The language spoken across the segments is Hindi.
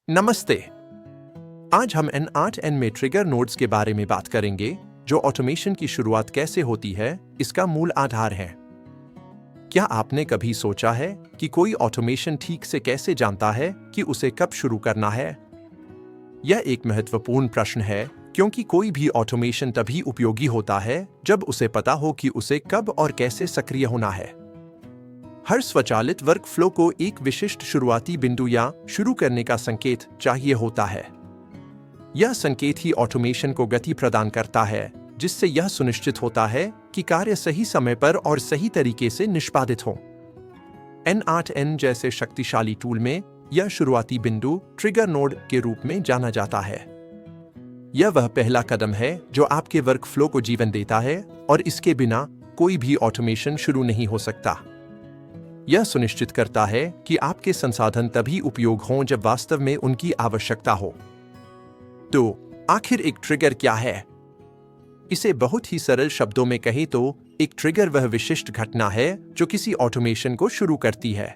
नमस्ते। आज हम N8N में ट्रिगर नोड्स के बारे में बात करेंगे, जो ऑटोमेशन की शुरुआत कैसे होती है, इसका मूल आधार है। क्या आपने कभी सोचा है कि कोई ऑटोमेशन ठीक से कैसे जानता है कि उसे कब शुरू करना है? यह एक महत्वपूर्ण प्रश्न है, क्योंकि कोई भी ऑटोमेशन तभी उपयोगी होता है जब उसे पता हो कि उसे कब और कैसे सक्रिय होना है। हर स्वचालित वर्कफ्लो को एक विशिष्ट शुरुआती बिंदु या शुरू करने का संकेत चाहिए होता है। यह संकेत ही ऑटोमेशन को गति प्रदान करता है, जिससे यह सुनिश्चित होता है कि कार्य सही समय पर और सही तरीके से निष्पादित हो। N8N जैसे शक्तिशाली टूल में यह शुरुआती बिंदु ट्रिगर नोड के रूप में जाना जाता है। यह वह पहला कदम है जो आपके वर्कफ्लो को जीवन देता है, और इसके बिना कोई भी ऑटोमेशन शुरू नहीं हो सकता। यह सुनिश्चित करता है कि आपके संसाधन तभी उपयोग हों जब वास्तव में उनकी आवश्यकता हो। तो आखिर एक ट्रिगर क्या है? इसे बहुत ही सरल शब्दों में कहें तो एक ट्रिगर वह विशिष्ट घटना है जो किसी ऑटोमेशन को शुरू करती है।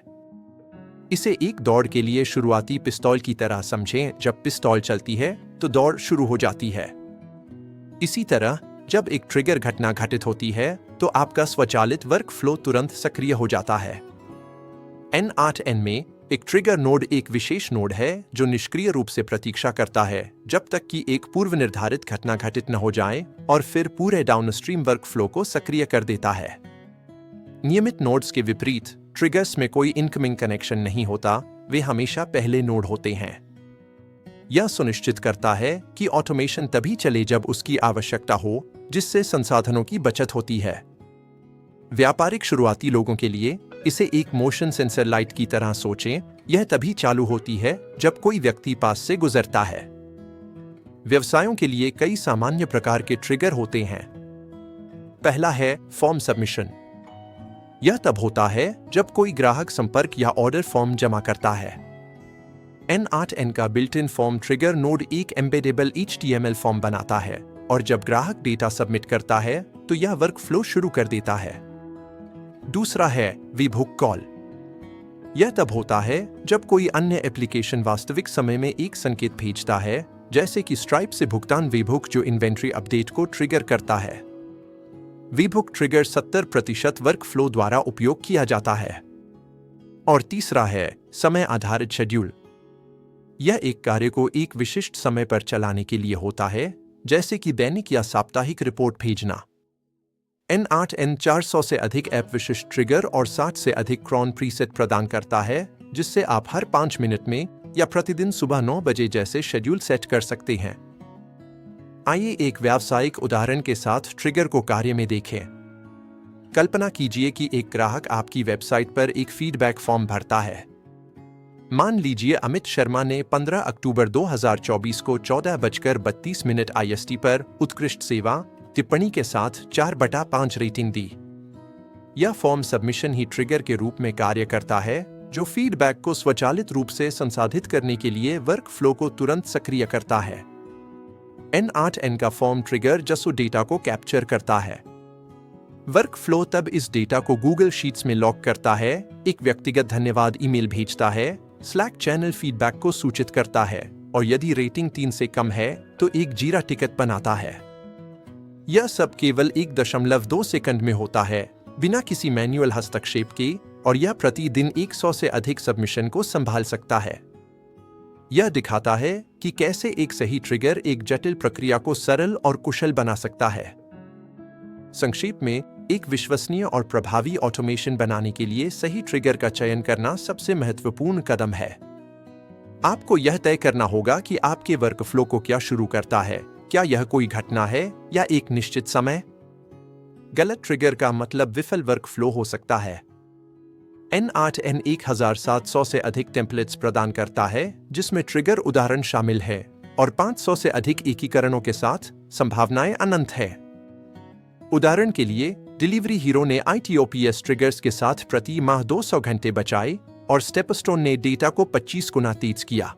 इसे एक दौड़ के लिए शुरुआती पिस्तौल की तरह समझें। जब पिस्तौल चलती है तो दौड़ शुरू हो जाती है। इसी तरह जब एक ट्रिगर घटना घटित होती है तो आपका स्वचालित वर्कफ्लो तुरंत सक्रिय हो जाता है। N8N में एक ट्रिगर नोड एक विशेष नोड है जो निष्क्रिय रूप से प्रतीक्षा करता है जब तक कि एक पूर्व निर्धारित घटना घटित न हो जाए, और फिर पूरे डाउनस्ट्रीम वर्कफ्लो को सक्रिय कर देता है। नियमित नोड्स के विपरीत ट्रिगर्स में कोई इनकमिंग कनेक्शन नहीं होता, वे हमेशा पहले नोड होते हैं। यह सुनिश्चित करता है कि ऑटोमेशन तभी चले जब उसकी आवश्यकता हो, जिससे संसाधनों की बचत होती है। व्यापारिक शुरुआती लोगों के लिए इसे एक मोशन सेंसर लाइट की तरह सोचें। यह तभी चालू होती है जब कोई व्यक्ति पास से गुजरता है। व्यवसायों के लिए कई सामान्य प्रकार के ट्रिगर होते हैं। पहला है फॉर्म सबमिशन। यह तब होता है जब कोई ग्राहक संपर्क या ऑर्डर फॉर्म जमा करता है। N8N का built in form trigger node एक एम्बेडेबल HTML फॉर्म बनाता है, और जब ग्राहक डेटा सबमिट करता है तो यह वर्कफ्लो शुरू कर देता है। दूसरा है वेबहुक कॉल। यह तब होता है जब कोई अन्य एप्लीकेशन वास्तविक समय में एक संकेत भेजता है, जैसे कि स्ट्राइप से भुगतान वेबहुक जो इन्वेंट्री अपडेट को ट्रिगर करता है। वेबहुक ट्रिगर 70% वर्कफ्लो द्वारा उपयोग किया जाता है। और तीसरा है समय आधारित शेड्यूल। यह एक कार्य को एक विशिष्ट समय पर चलाने के लिए होता है, जैसे कि दैनिक या साप्ताहिक रिपोर्ट भेजना। N8N 400 से अधिक ऐप विशिष्ट ट्रिगर और 60 से अधिक क्रॉन प्रीसेट प्रदान करता है, जिससे आप हर 5 मिनट में या प्रतिदिन सुबह 9 बजे जैसे शेड्यूल सेट कर सकते हैं। आइए एक व्यावसायिक उदाहरण के साथ ट्रिगर को कार्य में देखें। कल्पना कीजिए कि एक ग्राहक आपकी वेबसाइट पर एक फीडबैक फॉर्म भरता है। मान लीजिए अमित शर्मा ने 15 अक्टूबर 2024 को 14:32 IST पर उत्कृष्ट सेवा टिप्पणी के साथ 4/5 रेटिंग दी। यह फॉर्म सबमिशन ही ट्रिगर के रूप में कार्य करता है, जो फीडबैक को स्वचालित रूप से संसाधित करने के लिए वर्कफ्लो को तुरंत सक्रिय करता है। N8N का फॉर्म ट्रिगर जसो डेटा को कैप्चर करता है। वर्कफ्लो तब इस डेटा को गूगल शीट्स में लॉग करता है, एक व्यक्तिगत धन्यवाद ईमेल भेजता है, स्लैक चैनल फीडबैक को सूचित करता है, और यदि रेटिंग 3 से कम है तो एक जीरा टिकट बनाता है। यह सब केवल 1.2 सेकंड में होता है, बिना किसी मैन्युअल हस्तक्षेप के, और यह प्रतिदिन 100 से अधिक सबमिशन को संभाल सकता है। यह दिखाता है कि कैसे एक सही ट्रिगर एक जटिल प्रक्रिया को सरल और कुशल बना सकता है। संक्षेप में, एक विश्वसनीय और प्रभावी ऑटोमेशन बनाने के लिए सही ट्रिगर का चयन करना सबसे महत्वपूर्ण कदम है। आपको यह तय करना होगा कि आपके वर्कफ्लो को क्या शुरू करता है। क्या यह कोई घटना है या एक निश्चित समय? गलत ट्रिगर का मतलब विफल वर्कफ्लो हो सकता है। N8N 1700 से अधिक टेम्पलेट्स प्रदान करता है, जिसमें ट्रिगर उदाहरण शामिल है, और 500 से अधिक एकीकरणों के साथ संभावनाएं अनंत है। उदाहरण के लिए, डिलीवरी हीरो ने ITOPS ट्रिगर्स के साथ प्रति माह 200 घंटे बचाए, और स्टेपस्टोन ने डेटा को 25 गुना तेज किया।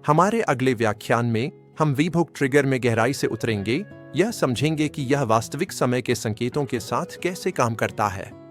हमारे अगले व्याख्यान में हम वेबहुक ट्रिगर में गहराई से उतरेंगे, यह समझेंगे कि यह वास्तविक समय के संकेतों के साथ कैसे काम करता है।